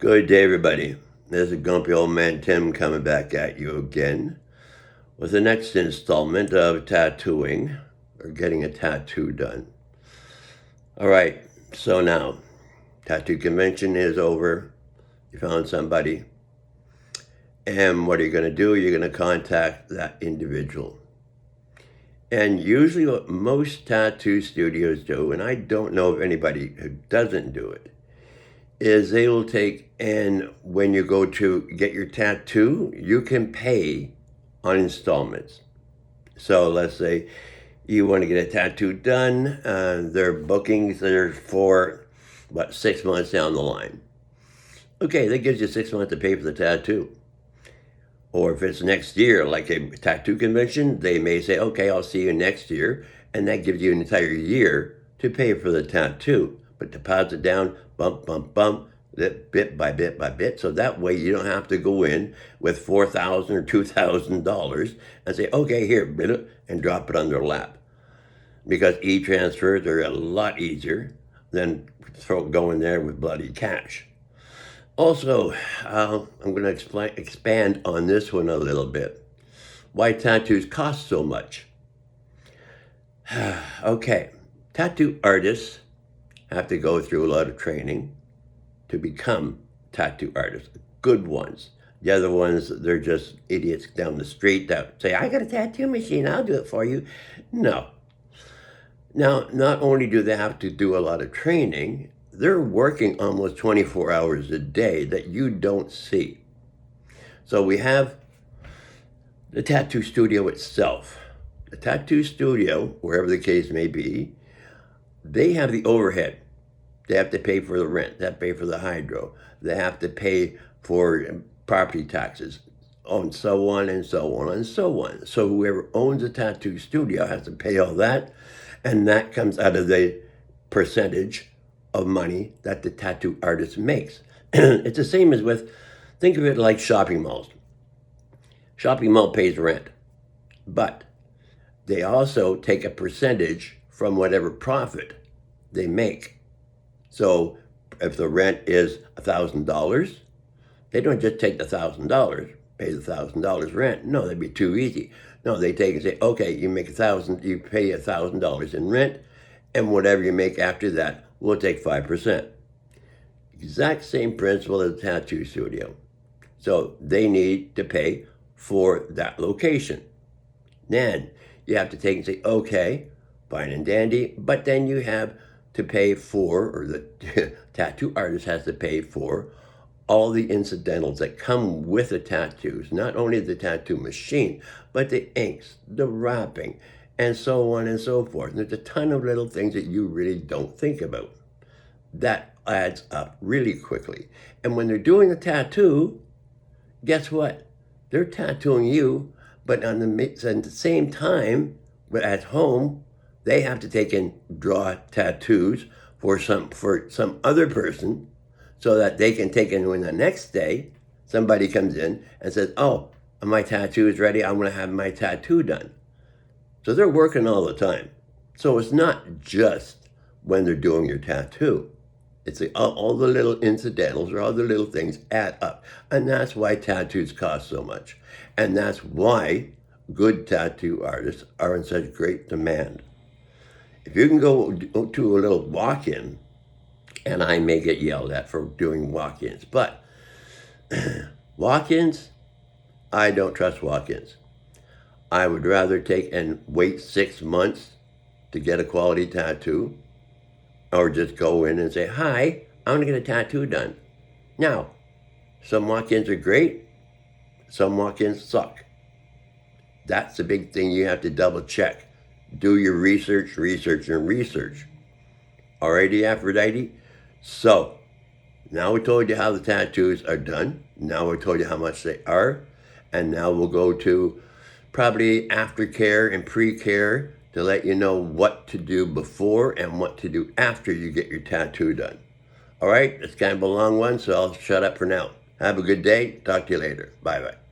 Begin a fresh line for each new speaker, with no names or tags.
Good day, everybody. This is Grumpy Old Man Tim coming back at you again with the next installment of tattooing or getting a tattoo done. All right, so now tattoo convention is over. You found somebody, and what are you going to do? You're going to contact that individual. And usually, what most tattoo studios do, and I don't know of anybody who doesn't do it, is they will take, and when you go to get your tattoo, you can pay on installments. So let's say you want to get a tattoo done, their bookings are for 6 months down the line. Okay, that gives you 6 months to pay for the tattoo. Or if it's next year, like a tattoo convention, they may say, okay, I'll see you next year, and that gives you an entire year to pay for the tattoo. But deposit down, bump, bump, bump, bit by bit by bit. So that way you don't have to go in with $4,000 or $2,000 and say, okay, here, and drop it on their lap. Because e-transfers are a lot easier than going there with bloody cash. Also, I'm going to expand on this one a little bit. Why tattoos cost so much. Okay, tattoo artists have to go through a lot of training to become tattoo artists, good ones. The other ones, they're just idiots down the street that say, I got a tattoo machine, I'll do it for you. No. Now, not only do they have to do a lot of training, they're working almost 24 hours a day that you don't see. So we have the tattoo studio itself. The tattoo studio, wherever the case may be, they have the overhead. They have to pay for the rent. They have to pay for the hydro. They have to pay for property taxes, and so on and so on and so on. So whoever owns a tattoo studio has to pay all that, and that comes out of the percentage of money that the tattoo artist makes. It's the same as think of it like shopping malls. Shopping mall pays rent, but they also take a percentage from whatever profit they make. So if the rent is $1,000, they don't just take the $1,000, pay the $1,000 rent. No, that'd be too easy. No, they take and say, okay, you make you pay $1,000 in rent, and whatever you make after that, we'll take 5%. Exact same principle as a tattoo studio. So they need to pay for that location. Then you have to take and say, okay, fine and dandy, but then you have to pay for, or the tattoo artist has to pay for all the incidentals that come with the tattoos, not only the tattoo machine, but the inks, the wrapping, and so on and so forth. And there's a ton of little things that you really don't think about. That adds up really quickly. And when they're doing a tattoo, guess what? They're tattooing you, but at the same time, but at home, they have to take and draw tattoos for some other person, so that they can take in when the next day somebody comes in and says, oh, my tattoo is ready, I'm going to have my tattoo done. So they're working all the time. So it's not just when they're doing your tattoo. It's all the little incidentals or all the little things add up. And that's why tattoos cost so much. And that's why good tattoo artists are in such great demand. If you can go to a little walk-in, and I may get yelled at for doing walk-ins, but walk-ins, I don't trust walk-ins. I would rather take and wait 6 months to get a quality tattoo, or just go in and say, hi, I want to get a tattoo done. Now, some walk-ins are great, some walk-ins suck. That's the big thing you have to double check. Do your research, and research. Alrighty, Aphrodite? So, now we told you how the tattoos are done. Now we told you how much they are. And now we'll go to probably aftercare and pre-care to let you know what to do before and what to do after you get your tattoo done. All right, it's kind of a long one, so I'll shut up for now. Have a good day. Talk to you later. Bye-bye.